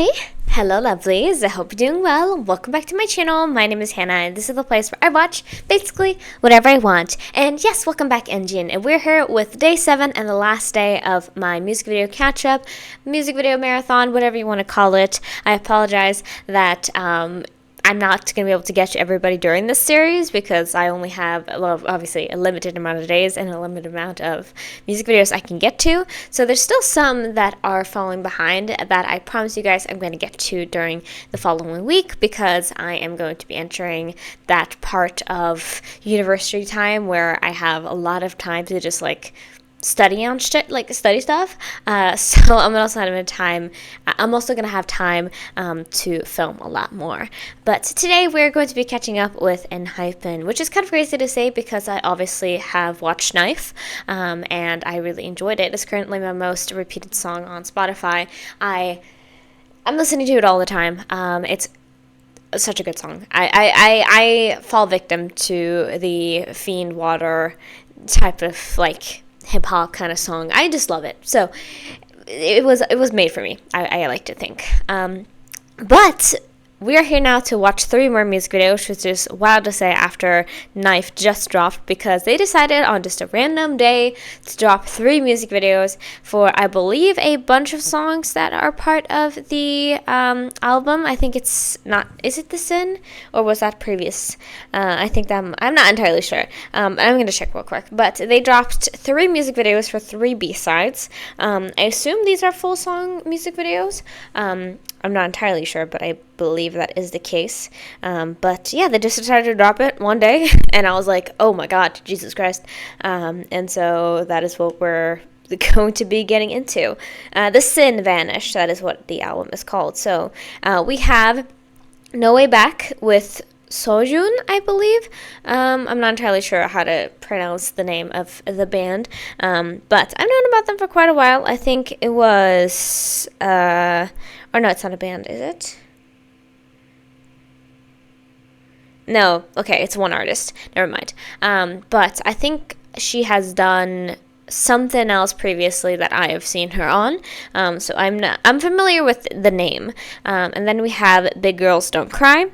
Hi! Hello lovelies, I hope you're doing well. Welcome back to my channel. My name is Hannah and this is the place where I watch basically whatever I want. And yes, welcome back Engine. And we're here with day 7 and the last day of my music video catch-up, music video marathon, whatever you want to call it. I apologize that I'm not going to be able to get to everybody during this series because I only have, well, obviously a limited amount of days and a limited amount of music videos I can get to. So there's still some that are falling behind that I promise you guys I'm going to get to during the following week because I am going to be entering that part of university time where I have a lot of time to just study on shit, study stuff. So I'm also having time. I'm also gonna have time to film a lot more. But today we're going to be catching up with ENHYPEN, which is kind of crazy to say because I obviously have watched Knife, and I really enjoyed it. It's currently my most repeated song on Spotify. I'm listening to it all the time. It's such a good song. I fall victim to the Fiend Water type of hip hop kind of song. I just love it. So it was made for me. I like to think. But we are here now to watch 3 more music videos, which is wild to say after Knife just dropped because they decided on just a random day to drop 3 music videos for, I believe, a bunch of songs that are part of the album. I think it's not, is it The Sin? Or was that previous? I think that, I'm not entirely sure. I'm going to check real quick. But they dropped 3 music videos for 3 B-sides. I assume these are full song music videos. I'm not entirely sure, but I believe that is the case. But yeah, they just decided to drop it one day, and I was like, oh my god, Jesus Christ. And so that is what we're going to be getting into. The Sin Vanish, that is what the album is called. So we have No Way Back with YoON, I believe. I'm not entirely sure how to pronounce the name of the band, but I've known about them for quite a while. I think it was, or no, it's not a band, is it? No, okay, it's one artist. Never mind. But I think she has done something else previously that I have seen her on, so I'm familiar with the name. And then we have Big Girls Don't Cry,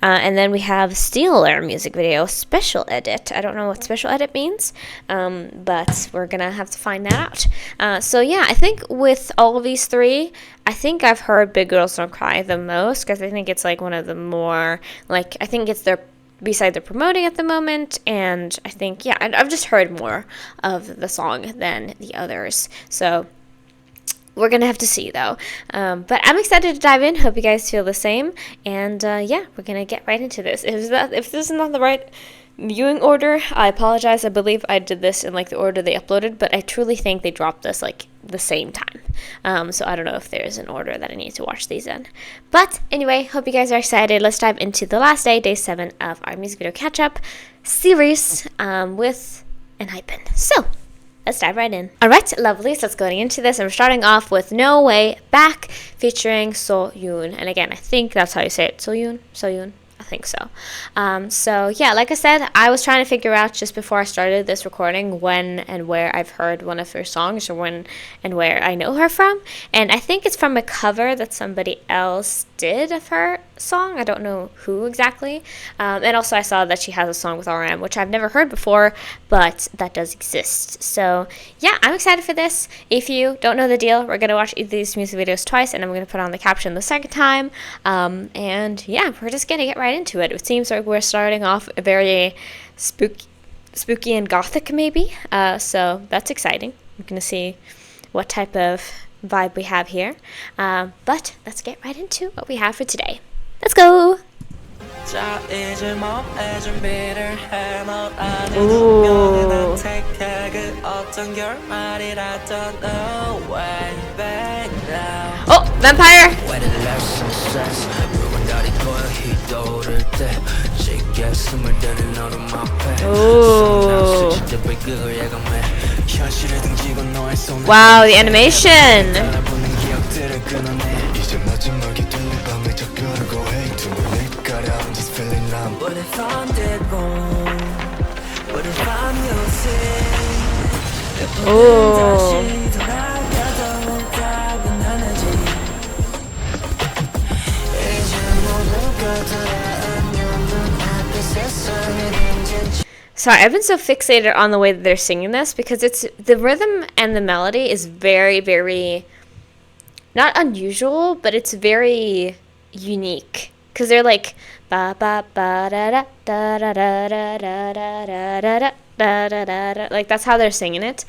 and then we have Steeler music video special edit. I don't know what special edit means, but we're gonna have to find that out. So yeah, I think with all of these 3, I think I've heard Big Girls Don't Cry the most because I think it's one of the more I think it's their B-side they're promoting at the moment, and I think, yeah, I've just heard more of the song than the others, so we're gonna have to see though. But I'm excited to dive in. Hope you guys feel the same, and yeah, we're gonna get right into this. If this is not the right viewing order, I apologize. I believe I did this in the order they uploaded, but I truly think they dropped this the same time. So I don't know if there's an order that I need to watch these in. But anyway, hope you guys are excited. Let's dive into the last day, day 7 of our music video catch-up series with ENHYPEN. So let's dive right in. Alright, lovelies, let's go into this. And we're starting off with No Way Back featuring YoON. And again, I think that's how you say it. YoON? I think so. So yeah, like I said, I was trying to figure out just before I started this recording when and where I've heard one of her songs, or when and where I know her from. And I think it's from a cover that somebody else did of her song. I don't know who exactly. And also I saw that she has a song with RM, which I've never heard before, but that does exist. So yeah, I'm excited for this. If you don't know the deal, we're gonna watch these music videos twice, and I'm gonna put on the caption the second time. And yeah, we're just gonna get right into it. It seems like we're starting off very spooky and gothic maybe. So that's exciting. I'm gonna see what type of vibe we have here. But let's get right into what we have for today. Let's go! Ooh. Oh, vampire! Ooh. Wow, the animation! Ooh. Sorry, I've been so fixated on the way that they're singing this because it's the rhythm and the melody is very, very not unusual, but it's very unique because they're like ba ba ba da da da da da da da da da da da da da, like that's how they're singing it,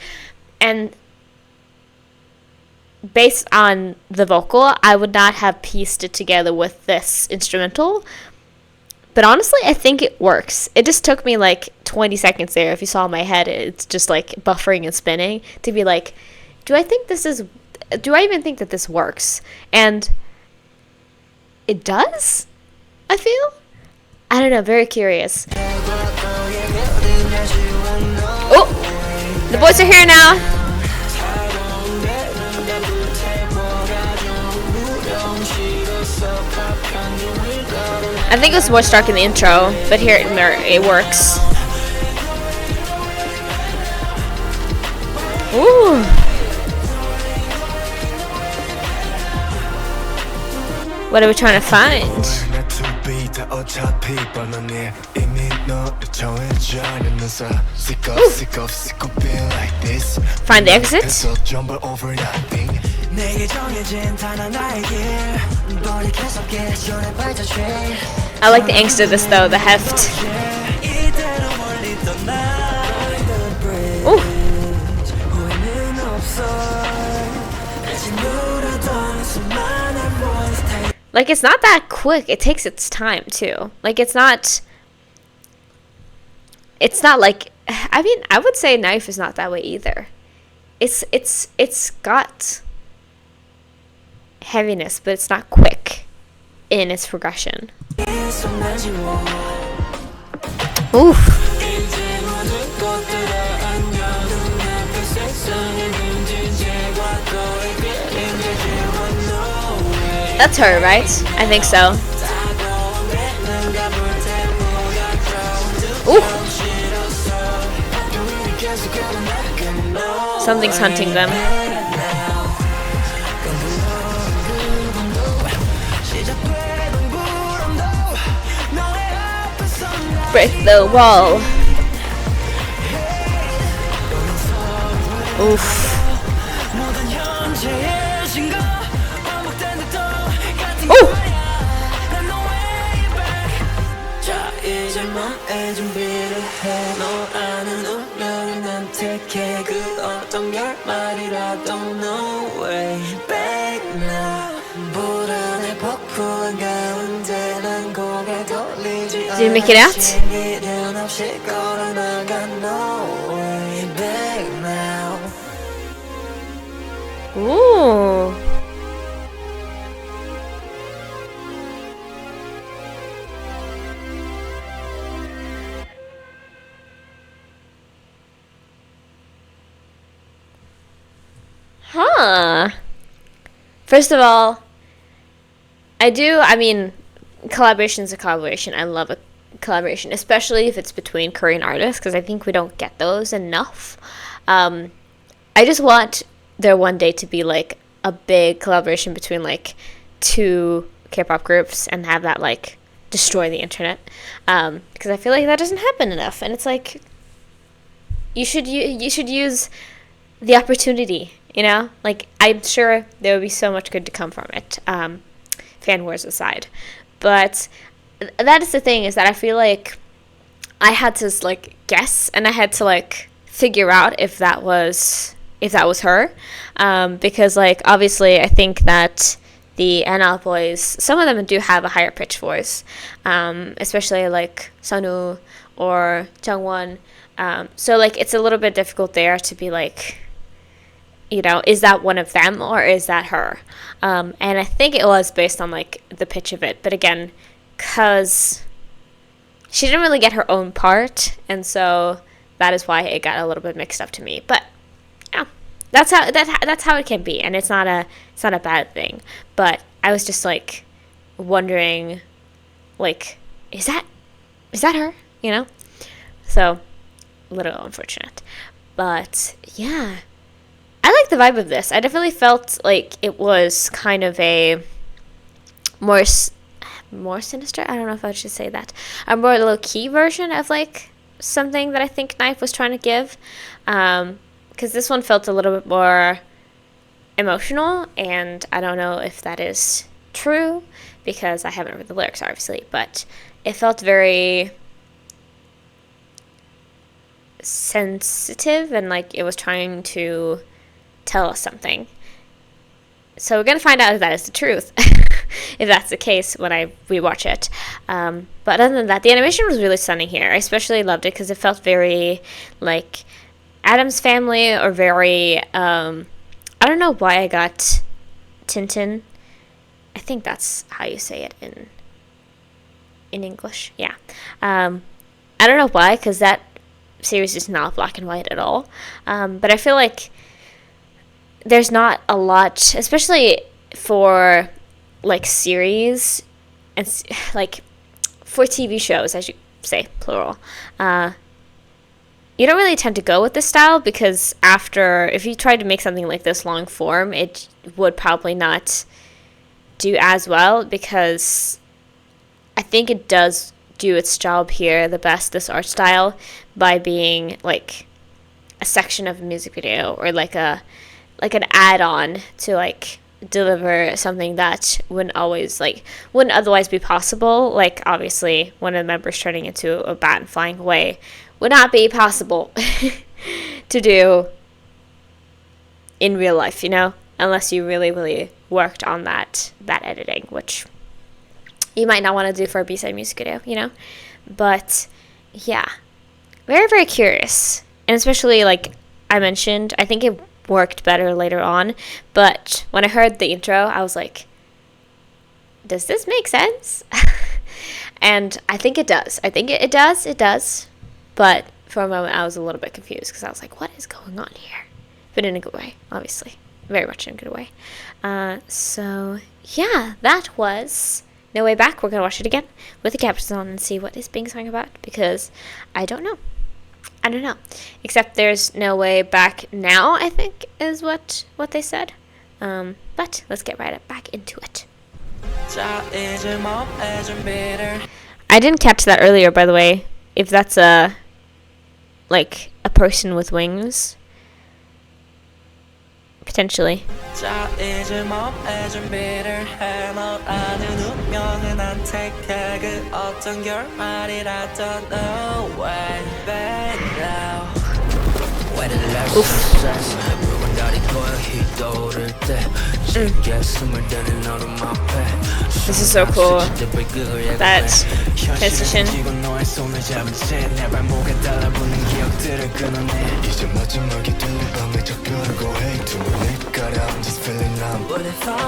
and based on the vocal, I would not have pieced it together with this instrumental. But honestly, I think it works. It just took me like 20 seconds there. If you saw my head, it's just like buffering and spinning to be like, do I even think that this works? And it does, I feel. I don't know, very curious. Oh, the boys are here now. I think it was more stark in the intro, but here it works. Ooh. What are we trying to find? Ooh. Find the exit? I like the angst of this though, the heft. Ooh. Like it's not that quick. It takes its time too. Like it's not like, I mean, I would say Knife is not that way either. It's got heaviness, but it's not quick in its progression. Oof. That's her, right? I think so. Ooh. Something's hunting them. Break the wall. Oof. Oh! Did you make it out? Ooh. Huh. First of all, I mean, collaboration is a collaboration. I love a collaboration, especially if it's between Korean artists, because I think we don't get those enough. I just want there one day to be like a big collaboration between like two K-pop groups and have that like destroy the internet, because I feel like that doesn't happen enough, and it's like you should use the opportunity, you know? Like I'm sure there would be so much good to come from it, fan wars aside. But that is the thing, is that I feel like I had to like guess, and I had to like figure out if that was her, because like obviously I think that the NL boys, some of them do have a higher pitch voice, especially like Sunwoo or Jungwon. So like it's a little bit difficult there to be like, you know, is that one of them or is that her? And I think it was based on like the pitch of it, but again, because she didn't really get her own part, and so that is why it got a little bit mixed up to me. But yeah, that's how it can be, and it's not a bad thing. But I was just like wondering, like, is that her? You know? So a little unfortunate, but yeah. I like the vibe of this. I definitely felt like it was kind of a more sinister. I don't know if I should say that. A more low-key version of like something that I think Knife was trying to give, because this one felt a little bit more emotional, and I don't know if that is true because I haven't read the lyrics, obviously, but it felt very sensitive and like it was trying to tell us something. So we're gonna find out if that is the truth, if that's the case when I rewatch it. But other than that, the animation was really stunning here. I especially loved it because it felt very like Adam's Family, or very I don't know why I got Tintin. I think that's how you say it in English. Yeah. I don't know why, because that series is not black and white at all. But I feel like there's not a lot, especially for like series and like for TV shows, I should say, plural. You don't really tend to go with this style, because if you tried to make something like this long form, it would probably not do as well, because I think it does do its job here the best, this art style, by being like a section of a music video, or like an add-on to like deliver something that wouldn't otherwise be possible. Like obviously one of the members turning into a bat and flying away would not be possible to do in real life, unless you really, really worked on that editing, which you might not want to do for a B-side music video, But yeah, very, very curious. And especially like I mentioned, I think it worked better later on, but when I heard the intro, I was like, does this make sense? And I think it does. It does. But for a moment, I was a little bit confused, because I was like, what is going on here? But in a good way, obviously. Very much in a good way. So, yeah, that was No Way Back. We're going to watch it again with the captions on and see what is being sung about, because I don't know. Except there's no way back now, I think, is what they said. But let's get right back into it. I didn't catch that earlier, by the way. If that's a person with wings. Potentially. This is so cool. That transition.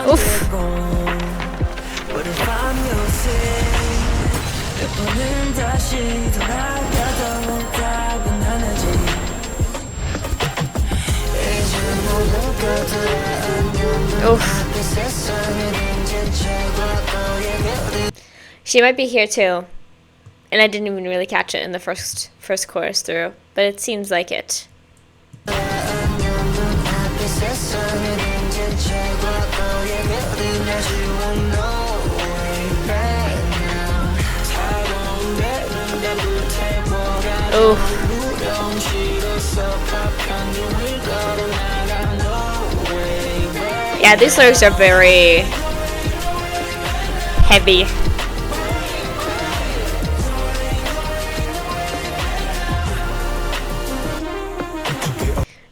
Oof. Oof. She might be here too, and I didn't even really catch it in the first chorus through, but it seems like it. Oof. Yeah, these lyrics are very heavy.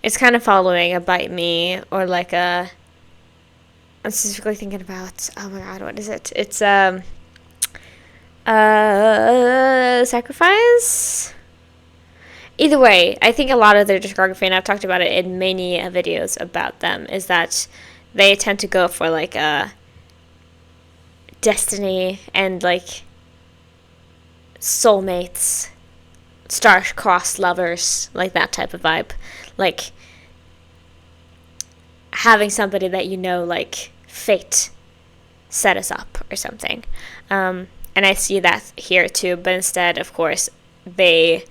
It's kind of following a Bite Me, or like a... I'm specifically thinking about... Oh my god, what is it? It's, Sacrifice? Either way, I think a lot of their discography, and I've talked about it in many videos about them, is that they tend to go for like a destiny and like soulmates, star-crossed lovers, like that type of vibe. Like having somebody that like fate set us up or something. And I see that here too, but instead, of course, they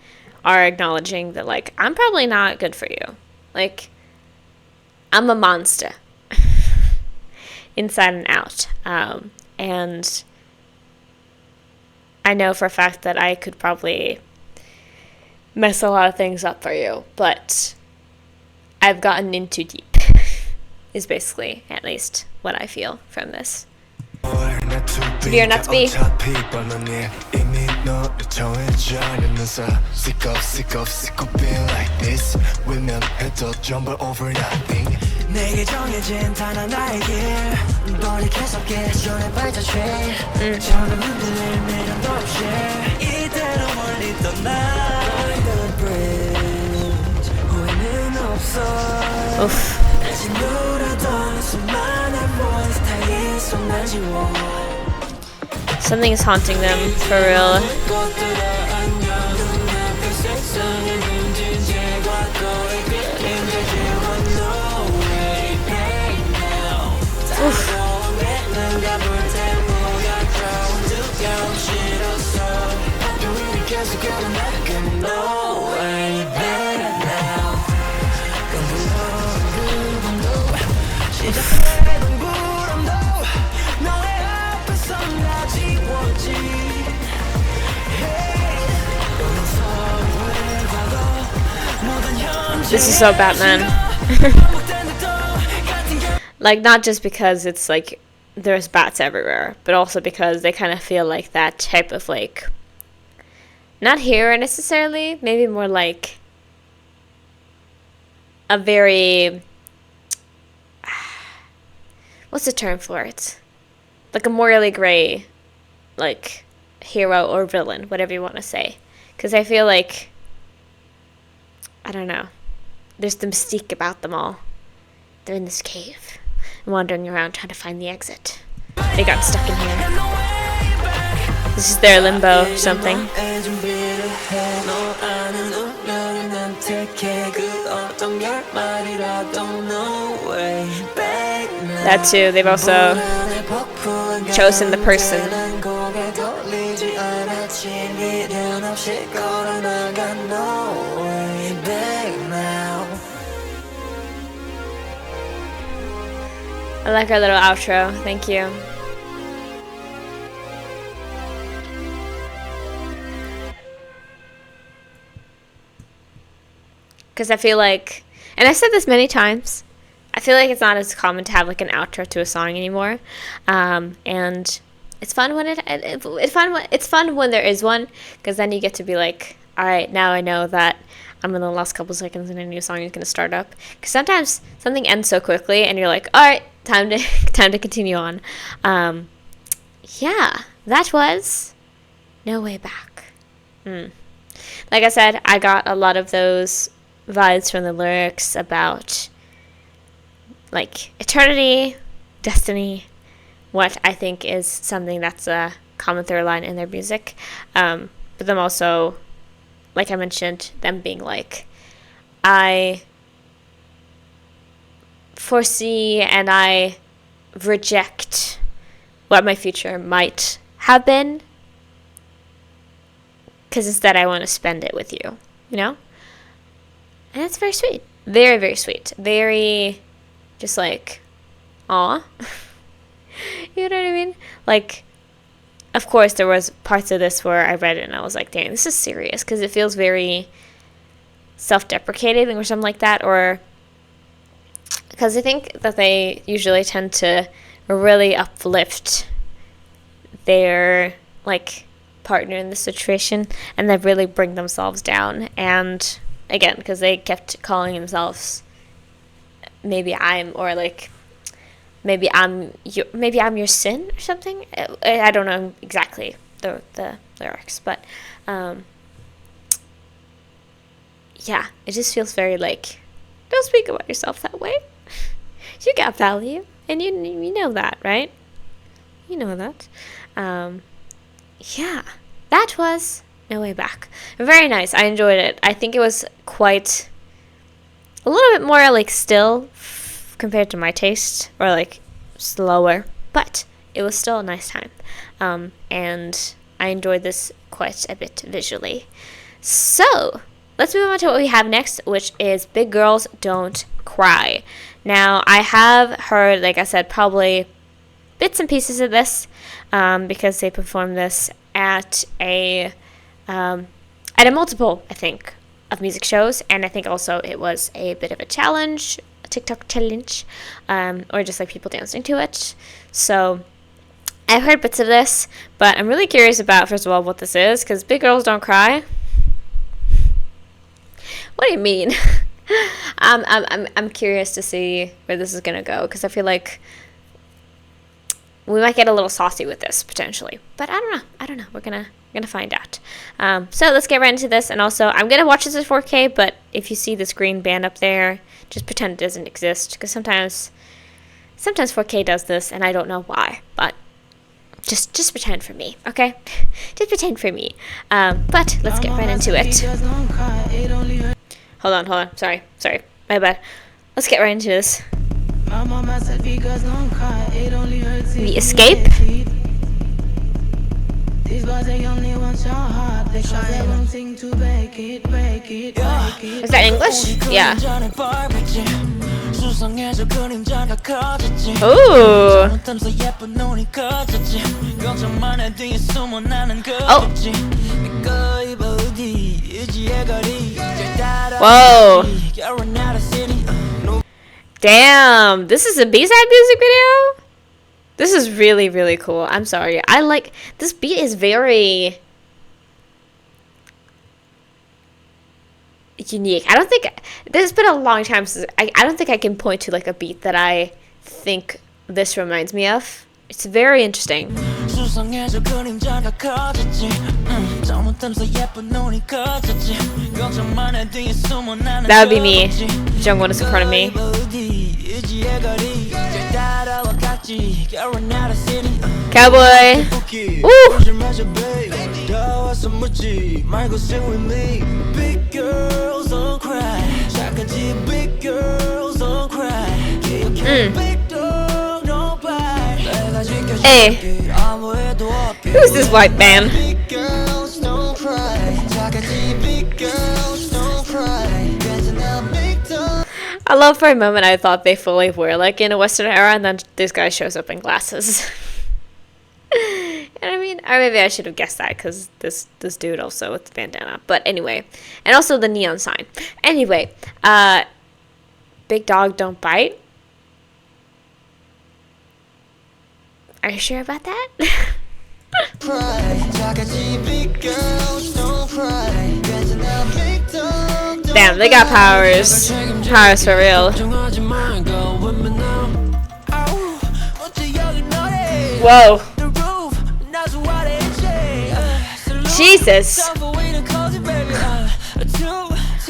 are acknowledging that like, I'm probably not good for you. Like, I'm a monster. Inside and out. And I know for a fact that I could probably mess a lot of things up for you, but I've gotten in too deep, is basically at least what I feel from this. To be or not to be. Oof. Something is haunting them, for real. Oof. This is so Batman. Like, not just because it's like there's bats everywhere, but also because they kind of feel like that type of like, not hero necessarily, maybe more like a very, what's the term for it? Like a morally gray, like, hero or villain, whatever you want to say. Because I feel like, I don't know, there's the mystique about them all. They're in this cave, wandering around trying to find the exit. They got stuck in here. This is their limbo or something. That too, they've also chosen the person. I like our little outro, thank you. Because I feel like, and I've said this many times, I feel like it's not as common to have like an outro to a song anymore, and it's fun when it's fun when there is one, because then you get to be like, all right, now I know that I'm in the last couple seconds and a new song is going to start up. Because sometimes something ends so quickly, and you're like, all right, time to continue on. Yeah, that was No Way Back. Like I said, I got a lot of those vibes from the lyrics about like eternity, destiny, what I think is something that's a common through line in their music. But them also, like I mentioned, them being like, I foresee and I reject what my future might have been, because instead I want to spend it with you, you know? And it's very sweet. Very, very sweet. Very, just like, aw. You know what I mean? Like, of course, there was parts of this where I read it and I was like, dang, this is serious, because it feels very self-deprecating or something like that, or because I think that they usually tend to really uplift their, like, partner in the situation, and they really bring themselves down. And again, because they kept calling themselves maybe I'm your sin or something. I don't know exactly the lyrics, but yeah, it just feels very like, don't speak about yourself that way. You got value, and you know that, right? You know that. Yeah, that was No Way Back. Very nice. I enjoyed it. I think it was quite a little bit more like still compared to my taste, or like slower, but it was still a nice time. And I enjoyed this quite a bit visually. So let's move on to what we have next, which is Big Girls Don't Cry. Now, I have heard, like I said, probably bits and pieces of this, because they performed this at a multiple, I think, of music shows, and I think also it was a bit of a challenge, a TikTok challenge, or just like people dancing to it. So I've heard bits of this, but I'm really curious about, first of all, what this is, because Big Girls Don't Cry. What do you mean? I'm curious to see where this is gonna go, because I feel like we might get a little saucy with this potentially, but I don't know. We're gonna find out. So let's get right into this, and also I'm gonna watch this at 4K. But if you see this green band up there, just pretend it doesn't exist, because sometimes 4K does this, and I don't know why, but just pretend for me, okay? Just pretend for me. But let's get right into it. Hold on. Sorry, my bad. Let's get right into this. The Escape. Is that English? Yeah. Ooh. Oh. Whoa. Damn, this is a B-side music video? This is really, really cool. I'm sorry. I like, this beat is very unique. I don't think, there's been a long time since, I don't think I can point to like a beat that I think this reminds me of. It's very interesting. That would be me. Jungwon is in front of me. Cowboy. Ooh. Hey, who's this white man? I love for a moment I thought they fully were like in a Western era, and then this guy shows up in glasses. And I mean, or maybe I should have guessed that, because this dude also with the bandana. But anyway, and also the neon sign. Anyway, Big Dog Don't Bite. Are you sure about that? Damn, they got powers. Powers for real. Whoa. Jesus.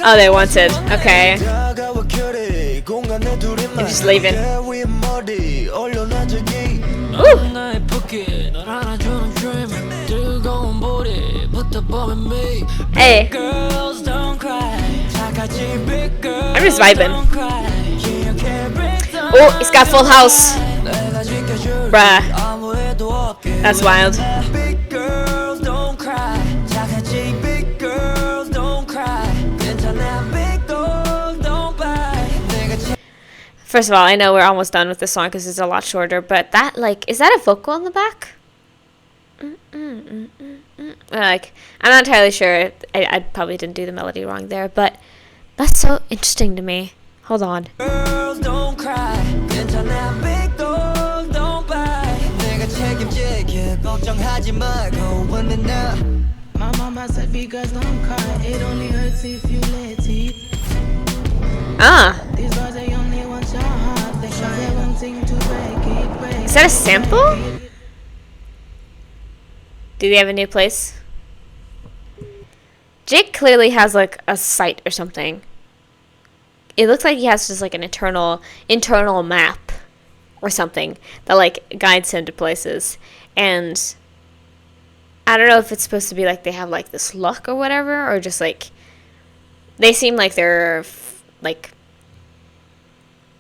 Oh, they wanted. Okay. They're just leaving. Ooh. Hey. I'm just vibing. Oh, it's got Full House. Bruh. That's wild. First of all, I know we're almost done with this song because it's a lot shorter, but that, like, is that a vocal in the back? Like, I'm not entirely sure. I probably didn't do the melody wrong there, but that's so interesting to me. Hold on. Girls don't cry. Big dog don't bite. My mama said big girls don't cry. It only hurts if you let it. These girls they only want your heart. They show they wanting to break it. Is that a sample? Do they have a new place? Jake clearly has like a site or something. It looks like he has just like an internal map or something that like guides him to places. And I don't know if it's supposed to be like they have like this luck or whatever, or just like they seem like they're like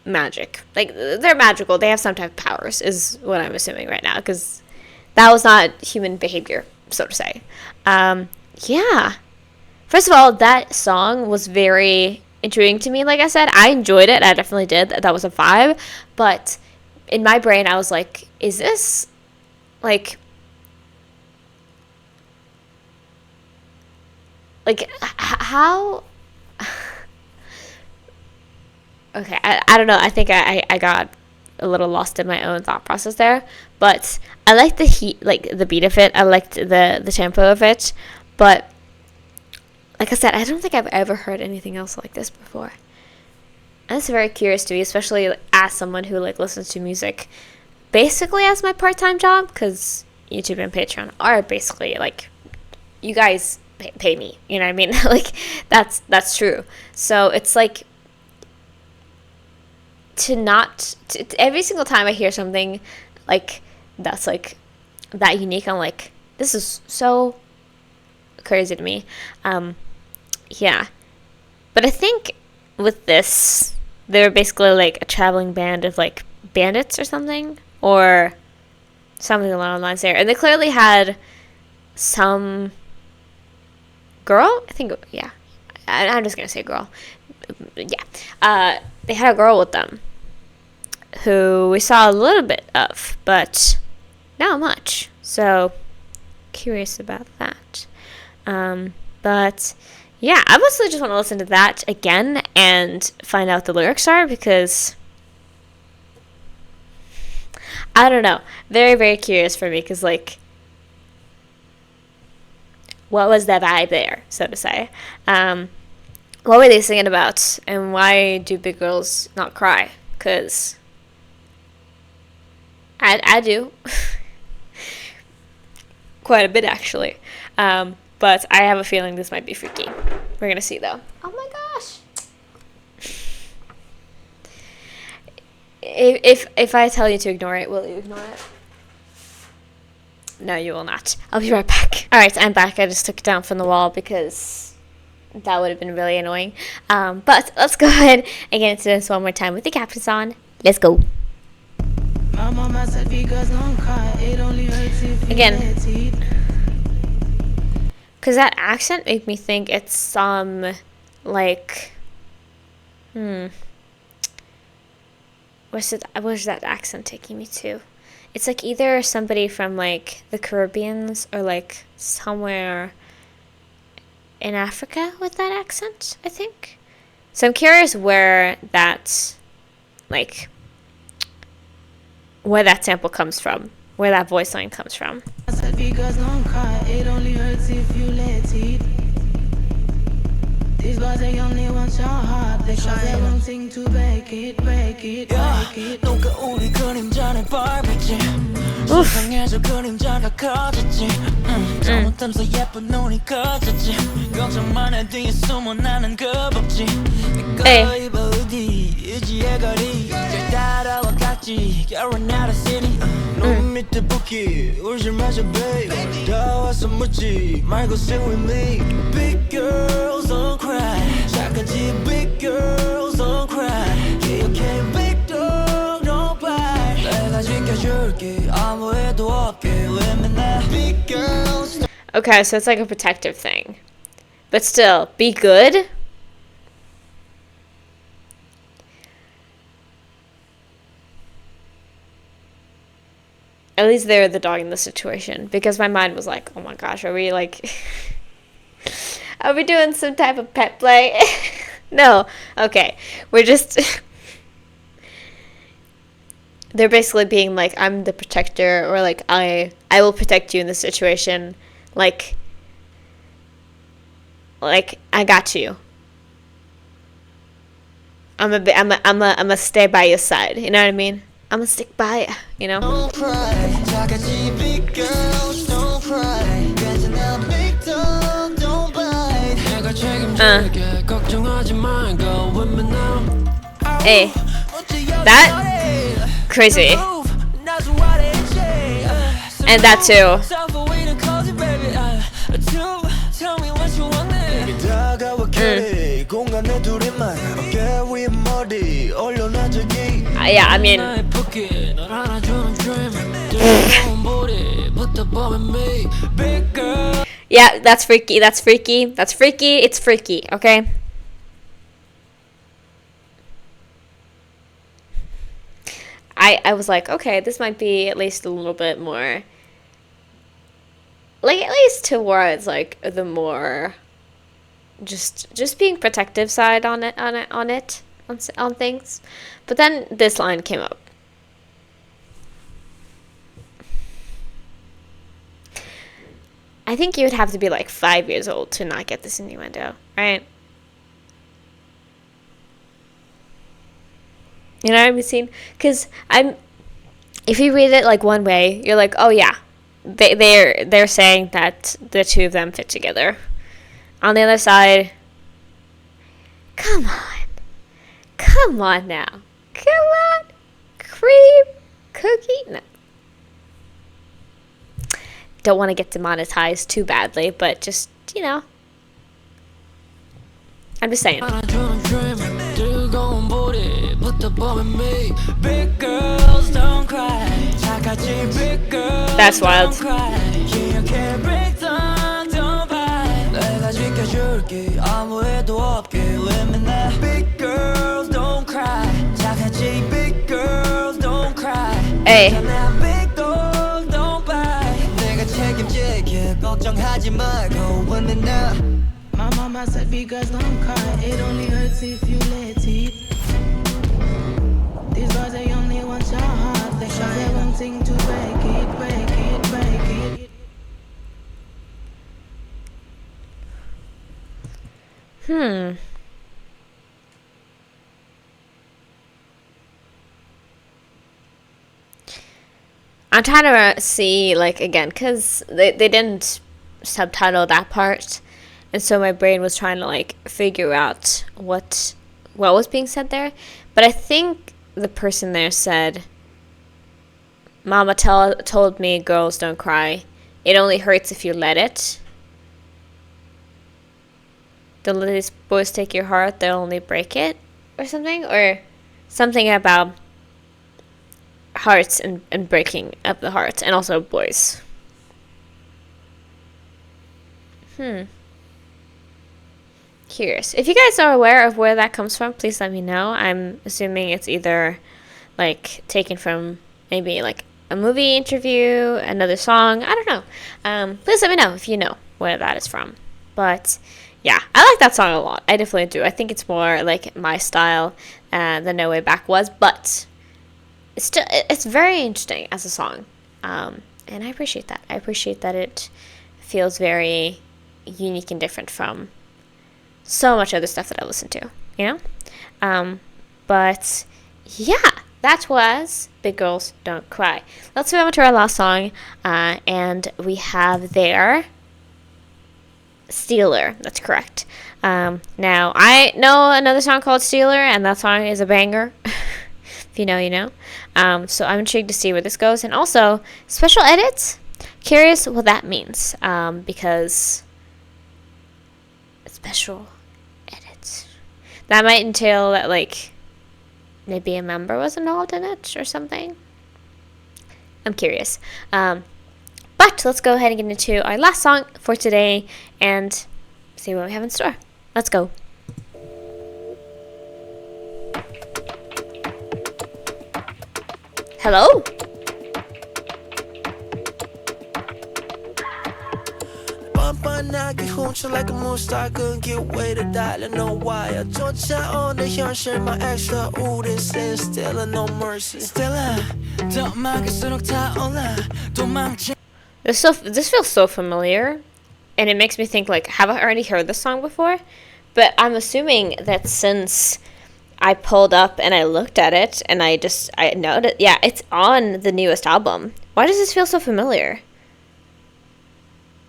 magic. Like they're magical. They have some type of powers is what I'm assuming right now, because that was not human behavior, so to say. Yeah. First of all, that song was very intriguing to me. Like I said, I enjoyed it. I definitely did. That was a vibe. But in my brain, I was like, is this like how Okay, I don't know. I think I got a little lost in my own thought process there. But I liked the heat, like the beat of it. I liked the tempo of it. But like I said, I don't think I've ever heard anything else like this before. And it's very curious to me, especially as someone who like listens to music basically as my part-time job, because YouTube and Patreon are basically like, you guys pay me, you know what I mean? Like that's true. So it's like, every single time I hear something like that's like that unique, I'm like, this is so crazy to me. Yeah, but I think with this, they were basically like a traveling band of like bandits or something along the lines there, and they clearly had some girl, I think, yeah, I'm just gonna say girl, yeah, they had a girl with them who we saw a little bit of, but not much, so curious about that. But yeah, I mostly just want to listen to that again and find out what the lyrics are, because I don't know, very, very curious for me, because like, what was the vibe there, so to say? What were they singing about, and why do big girls not cry? Because I do. Quite a bit, actually. But I have a feeling this might be freaky. We're going to see, though. Oh my gosh. If I tell you to ignore it, will you ignore it? No, you will not. I'll be right back. Alright, I'm back. I just took it down from the wall because that would have been really annoying. But let's go ahead and get into this one more time with the captions on. Let's go. Again, because that accent made me think it's some, like, where's that accent taking me to? It's like either somebody from like the Caribbeans or like somewhere in Africa with that accent, I think. So I'm curious where that sample comes from, where that voice line comes from. I said because don't cry, it only hurts if you let it. These boys they only want your heart, because they won't sing to break it. 누가 우리 그림자를 밟을지 세상에서 그림자가 커졌지 잘못하면서 예쁜 눈이 커졌지 걱정만 해 뒤에 숨어 나는 겁없지 내가 입어 어디 의지의 거리 잘 따라와 같이 결혼 out of city 눈 밑에 붓기 울지 마자 babe 다 와서 묻지 말고 sing with me big girls don't cry 착하지 big girls don't cry 기억해 big dog don't cry 내가 지켜줄게 아무 애도 없게 왜 맨날 big girls. Okay, so it's like a protective thing, but still, be good. At least they're the dog in this situation, because my mind was like, oh my gosh, are we like are we doing some type of pet play? No. Okay, we're just they're basically being like, I'm the protector, or like I will protect you in this situation, like I got you. I'm a stay by your side, you know what I mean? I'm gonna stick by you, you know? Don't cry, 착하지 big girls don't cry 괜찮아 big dog don't bite 내가 책임질게 걱정하지 마 go with me now. Hey, that crazy, and that too. Yeah, I mean, yeah, that's freaky. That's freaky. That's freaky. It's freaky. Okay. I was like, okay, this might be at least a little bit more, like, at least towards like the more just being protective side on things. But then this line came up. I think you would have to be like 5 years old to not get this innuendo, right? You know what I'm saying? Because if you read it like one way, you're like, oh yeah, they're saying that the two of them fit together. On the other side, come on now, cream cookie. No. Don't want to get demonetized too badly, but just, you know, I'm just saying. That's wild. Hey. My mama said big girls don't cry, it only hurts if you let it. These boys, they only want your heart, they sure they wanting to break it, break it, break it. I'm trying to see, like, again, because they didn't subtitle that part, and so my brain was trying to, like, figure out what was being said there. But I think the person there said, Mama told me girls don't cry. It only hurts if you let it. Don't let these boys take your heart, they'll only break it. Or something about hearts and breaking of the heart, and also boys. Curious. If you guys are aware of where that comes from, please let me know. I'm assuming it's either like taken from maybe like a movie interview, another song, I don't know. Please let me know if you know where that is from. But yeah, I like that song a lot. I definitely do. I think it's more like my style than No Way Back was, but it's very interesting as a song, and I appreciate that. I appreciate that it feels very unique and different from so much other stuff that I listen to, you know? But yeah, that was Big Girls Don't Cry. Let's move on to our last song, and we have there Stealer. That's correct. Now, I know another song called Stealer, and that song is a banger. If you know, you know. So I'm intrigued to see where this goes. And also, special edits. Curious what that means. Because special edits. That might entail that, like, maybe a member was involved in it or something. I'm curious. But let's go ahead and get into our last song for today and see what we have in store. Let's go. Hello? 뻔뻔하게 훔쳐 like a moonstar 끈기 way to 달려너 why 쫓아오는 현실만 extra 우린 sin still no mercy still 더 막을수록 타올라 도망치. This feels so familiar, and it makes me think, like, have I already heard this song before? But I'm assuming that since I pulled up and I looked at it and I noted, yeah, it's on the newest album. Why does this feel so familiar?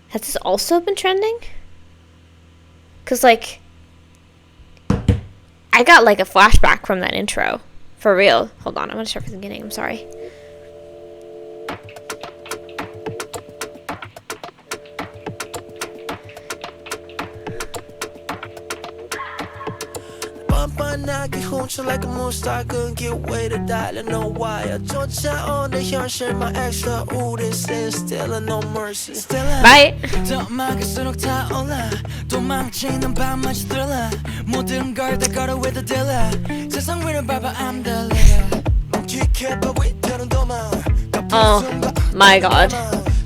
Has this also been trending? Because, like, I got, like, a flashback from that intro. For real. Hold on, I'm going to start from the beginning. I'm sorry. 뻔뻔하게 훔쳐 like a moonstar 끈기 way to 달려너 why 쫓아오는 현실만 extra 우린 sin still no mercy still Bye. 더 막을수록 타올라 도망치는 밤마저 thriller 모든 걸 다 걸어 with the dealer 세상 위를 밟아 I'm the leader 멈추게 봐 위태로운 도망 Oh my god.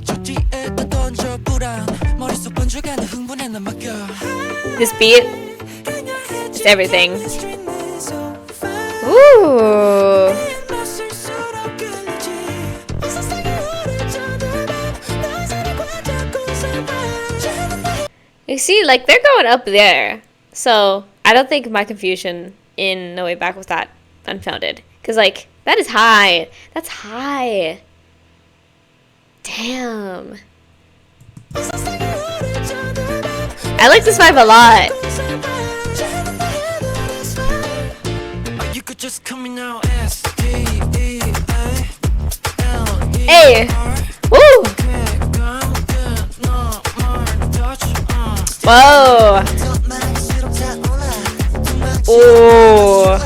저 뒤에 또 던져 불안 머릿속 번져가는 흥분에 난 맡겨 This beat is everything. Ooh. You see, like, they're going up there. So, I don't think my confusion in No Way Back was that unfounded. Because, like, that is high. That's high. Damn. I like this vibe a lot. Hey. Woo. Whoa. Ooh.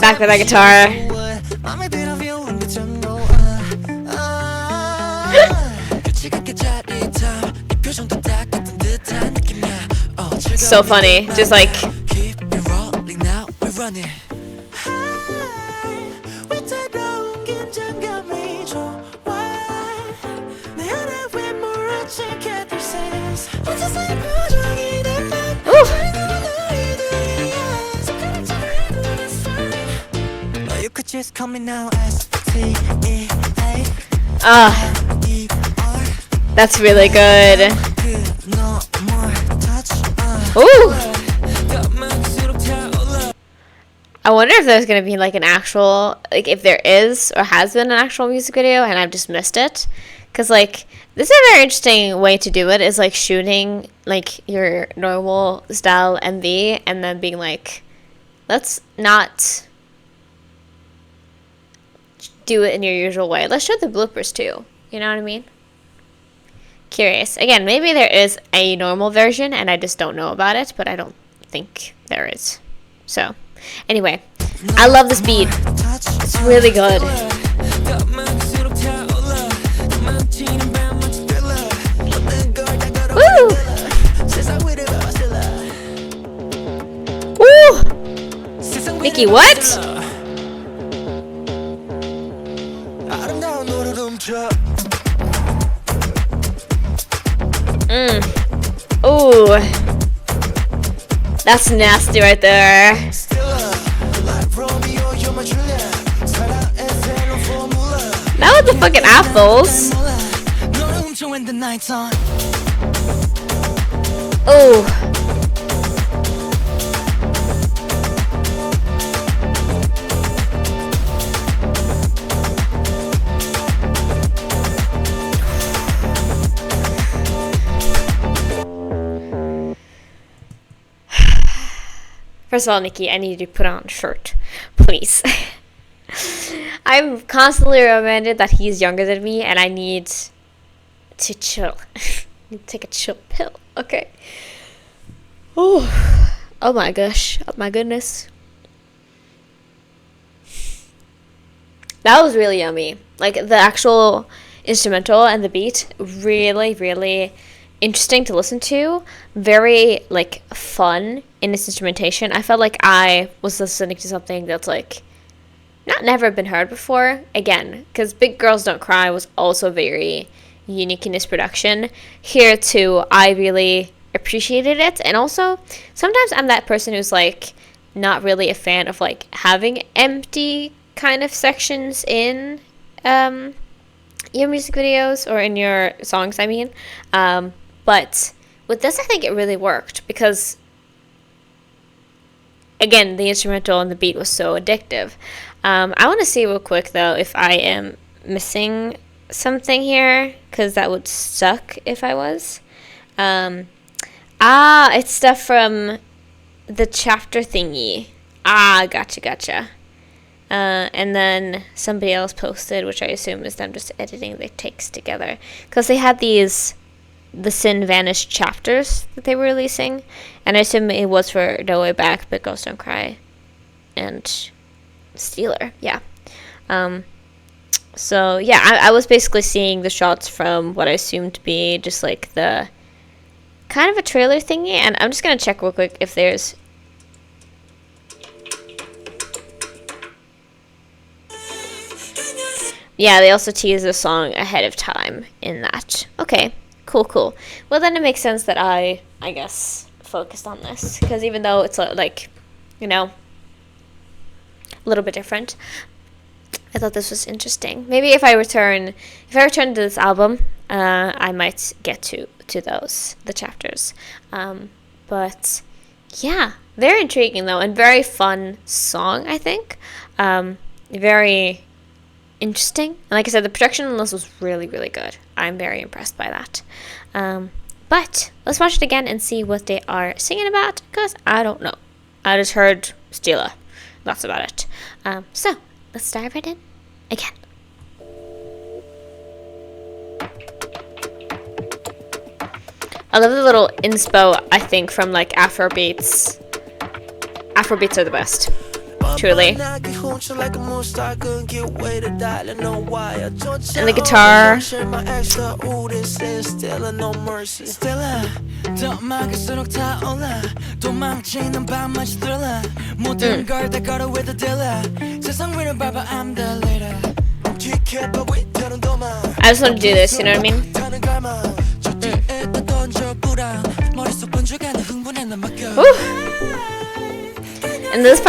Back with that guitar. So funny, just like that's really good. Ooh. I wonder if there's gonna be like an actual, like if there is or has been an actual music video and I've just missed it. Cause like this is a very interesting way to do it, is like shooting like your normal style MV and then being like, let's not do it in your usual way. Let's show the bloopers too. You know what I mean? Curious. Again, maybe there is a normal version and I just don't know about it, but I don't think there is. So, anyway, I love this beat. It's really good. Woo! Woo! Mickey, what? Ooh, that's nasty right there. Now with the fucking apples. Oh. First of all, Nikki, I need you to put on a shirt, please. I'm constantly reminded that he's younger than me, and I need to chill. I need to take a chill pill, okay? Oh my gosh, oh my goodness. That was really yummy. Like, the actual instrumental and the beat, really, really interesting to listen to. Very, like, fun in its instrumentation. I felt like I was listening to something that's, like, never been heard before. Again, because Big Girls Don't Cry was also very unique in its production. Here, too, I really appreciated it. And also, sometimes I'm that person who's, like, not really a fan of, like, having empty kind of sections in your music videos, or in your songs, I mean. But with this, I think it really worked because, again, the instrumental and the beat was so addictive. I want to see real quick, though, if I am missing something here, because that would suck if I was. It's stuff from the chapter thingy. Gotcha. And then somebody else posted, which I assume is them just editing the takes together. Because they had the Sin Vanished chapters that they were releasing. And I assume it was for No Way Back, But Girls Don't Cry, and Stealer. Yeah. So, yeah, I was basically seeing the shots from what I assumed to be just like the kind of a trailer thingy. And I'm just going to check real quick if there's... Yeah, they also tease the song ahead of time in that. Okay, cool. Well, then it makes sense that I guess, focused on this. Because even though it's, like, you know, a little bit different, I thought this was interesting. Maybe if I return to this album, I might get to those, the chapters. But, yeah, very intriguing, though, and very fun song, I think. Very interesting. And like I said, the production on this was really, really good. I'm very impressed by that. But let's watch it again and see what they are singing about, because I don't know. I just heard Stila. That's about it. So let's dive right in again. I love the little inspo, I think, from like Afrobeats. Afrobeats are the best. Truly. And the guitar. I just want to do this, you know what I mean? And this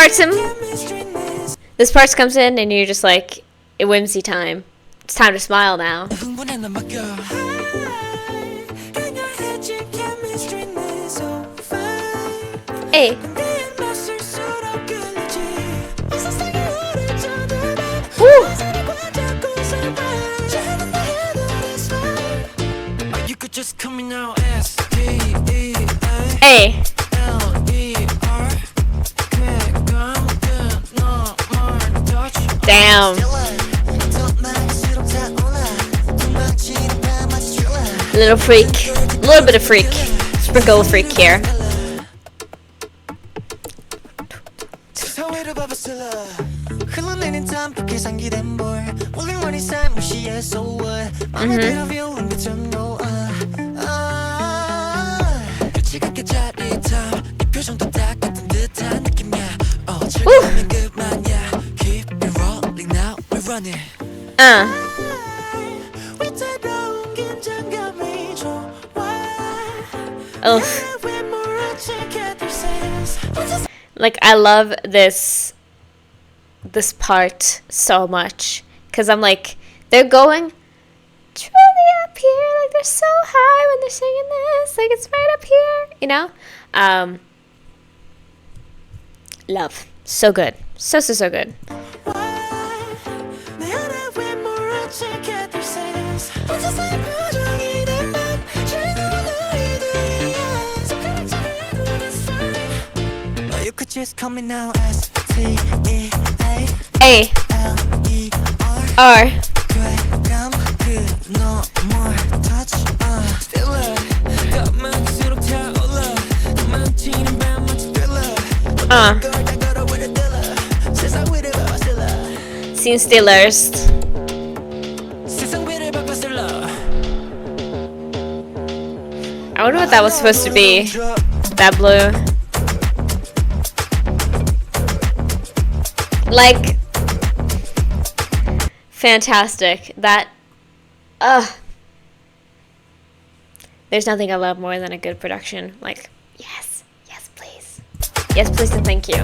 part comes in and you're just like, it whimsy time. It's time to smile now. Hey. Woo. Hey. Damn. Little freak. A little bit of freak. Sprinkle of freak here. Like, I love this part so much, because I'm like, they're going truly up here, like they're so high when they're singing this, like it's right up here, you know? Love. So good. So good. Just call me now as T-E-A R. Scene Stealers. I wonder what that was supposed to be. That blue. Like, fantastic. That, there's nothing I love more than a good production. Like, yes, please. Yes, please, and thank you.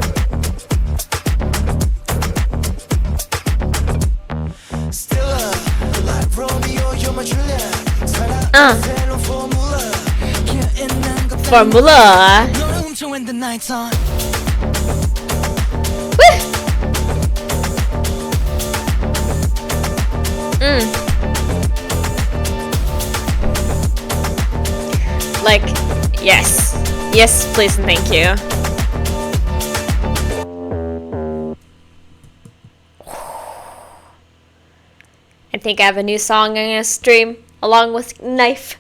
Formula. Like, yes, please and thank you. I think I have a new song I'm gonna stream along with Knife.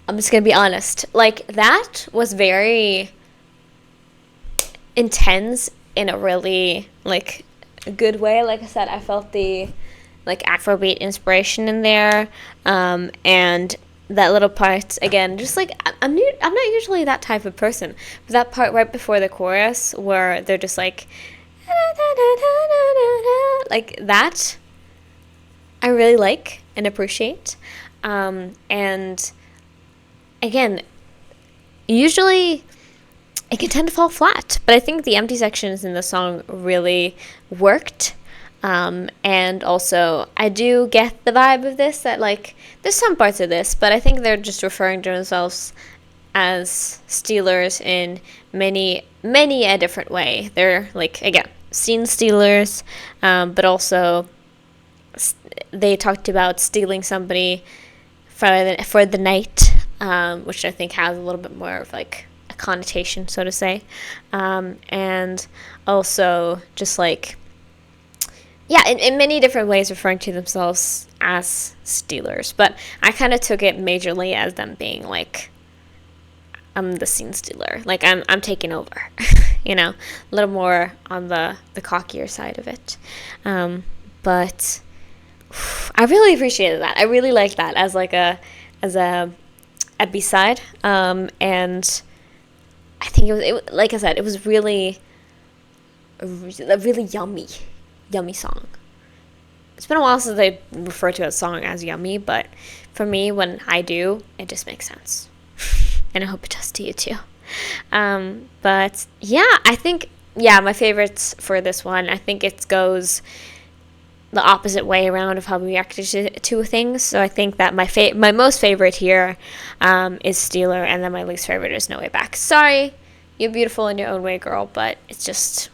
I'm just gonna be honest. Like, that was very intense in a really, like, a good way. Like I said, I felt the, like, Afrobeat inspiration in there, and that little part again, just like, I'm not usually that type of person, but that part right before the chorus where they're just like that, I really like and appreciate. And again, usually it can tend to fall flat, but I think the empty sections in the song really worked. And also, I do get the vibe of this, that like there's some parts of this, but I think they're just referring to themselves as stealers in many a different way. They're like, again, scene stealers, but also they talked about stealing somebody for the night, which I think has a little bit more of like a connotation, so to say, and also just like, yeah, in many different ways referring to themselves as stealers. But I kind of took it majorly as them being like, I'm the scene stealer, like I'm taking over, you know, a little more on the cockier side of it. But I really appreciated that. I really liked that as like a B-side. And I think it like I said, it was really a really yummy song. It's been a while since I refer to a song as yummy, but for me, when I do, it just makes sense. And I hope it does to you too. But yeah, I think, my favorites for this one, I think it goes the opposite way around of how we reacted to things. So I think that my most favorite here is Stealer, and then my least favorite is No Way Back. Sorry, you're beautiful in your own way, girl, but it's just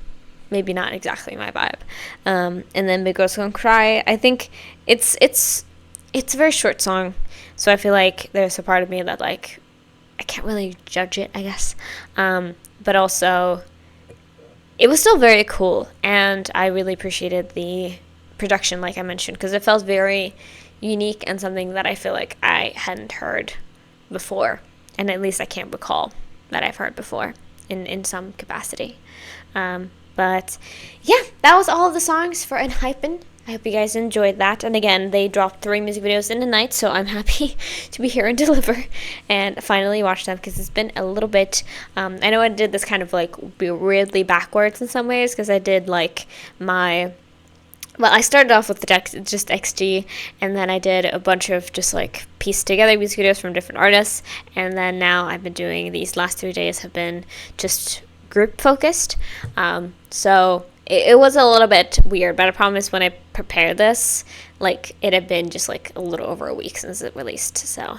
maybe not exactly my vibe. And then Big Girls Gonna Cry, I think it's a very short song, so I feel like there's a part of me that like I can't really judge it, I guess. But also, it was still very cool, and I really appreciated the production, like I mentioned, because it felt very unique and something that I feel like I hadn't heard before, and at least I can't recall that I've heard before in some capacity. But yeah, that was all of the songs for ENHYPEN. I hope you guys enjoyed that. And again, they dropped 3 music videos in a night, so I'm happy to be here and deliver and finally watch them, because it's been a little bit, I know I did this kind of like weirdly backwards in some ways, because I did like I started off with just XG, and then I did a bunch of just like pieced together music videos from different artists, and then now I've been doing these last 3 days have been just group focused. So it was a little bit weird, but I promise when I prepared this, like it had been just like a little over a week since it released, so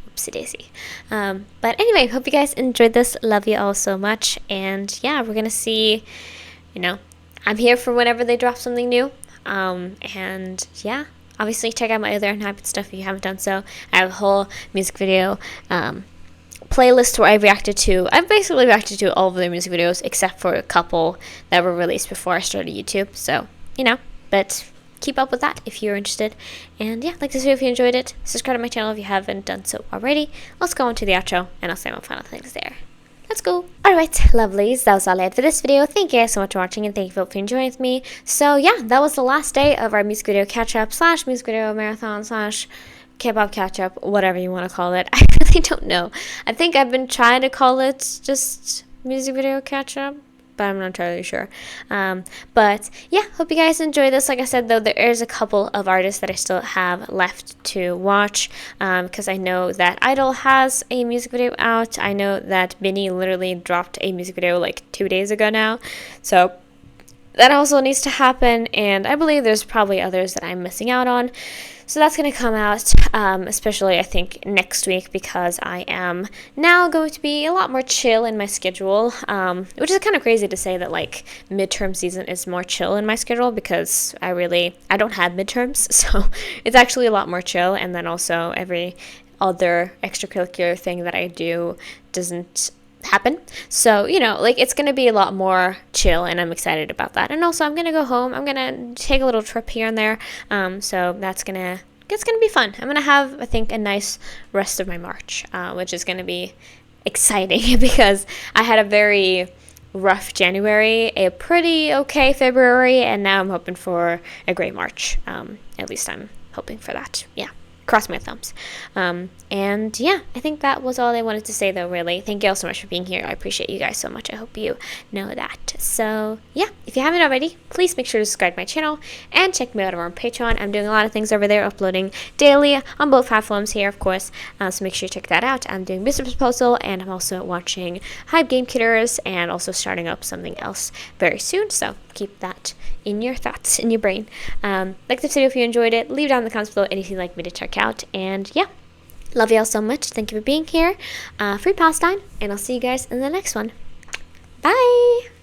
whoopsie daisy. But anyway, hope you guys enjoyed this. Love you all so much, and yeah, we're gonna see, I'm here for whenever they drop something new. And yeah, obviously check out my other ENHYPEN stuff if you haven't done so. I have a whole music video playlist where I've basically reacted to all of their music videos except for a couple that were released before I started YouTube. So, but keep up with that if you're interested. And yeah, like this video if you enjoyed it. Subscribe to my channel if you haven't done so already. Let's go on to the outro, and I'll say my final things there. Let's go. Alright, lovelies, that was all I had for this video. Thank you guys so much for watching, and thank you for enjoying with me. So yeah, that was the last day of our music video catch-up / music video marathon / K-pop catch-up, whatever you want to call it. I really don't know. I think I've been trying to call it just music video catch-up, but I'm not entirely sure. But yeah, hope you guys enjoy this. Like I said, though, there is a couple of artists that I still have left to watch, because I know that Idol has a music video out. I know that Binny literally dropped a music video like 2 days ago now, so that also needs to happen, and I believe there's probably others that I'm missing out on. So that's going to come out, especially I think next week, because I am now going to be a lot more chill in my schedule, which is kind of crazy to say that like midterm season is more chill in my schedule, because I don't have midterms, so it's actually a lot more chill. And then also every other extracurricular thing that I do doesn't happen, so like it's gonna be a lot more chill, and I'm excited about that. And also I'm gonna go home, I'm gonna take a little trip here and there, so it's gonna be fun. I'm gonna have, I think, a nice rest of my March, which is gonna be exciting because I had a very rough January, a pretty okay February, and now I'm hoping for a great March. At least I'm hoping for that. Yeah. cross my thumbs. And yeah, I think that was all I wanted to say though, really. Thank you all so much for being here. I appreciate you guys so much. I hope you know that. So yeah, if you haven't already, please make sure to subscribe to my channel and check me out over on Patreon. I'm doing a lot of things over there, uploading daily on both platforms here, of course. So make sure you check that out. I'm doing Business Proposal, and I'm also watching Hype Game Killers, and also starting up something else very soon. So keep that in your thoughts, in your brain. Like this video if you enjoyed it. Leave down in the comments below anything you'd like me to check out. And yeah, love you all so much. Thank you for being here. Free Palestine, and I'll see you guys in the next one. Bye!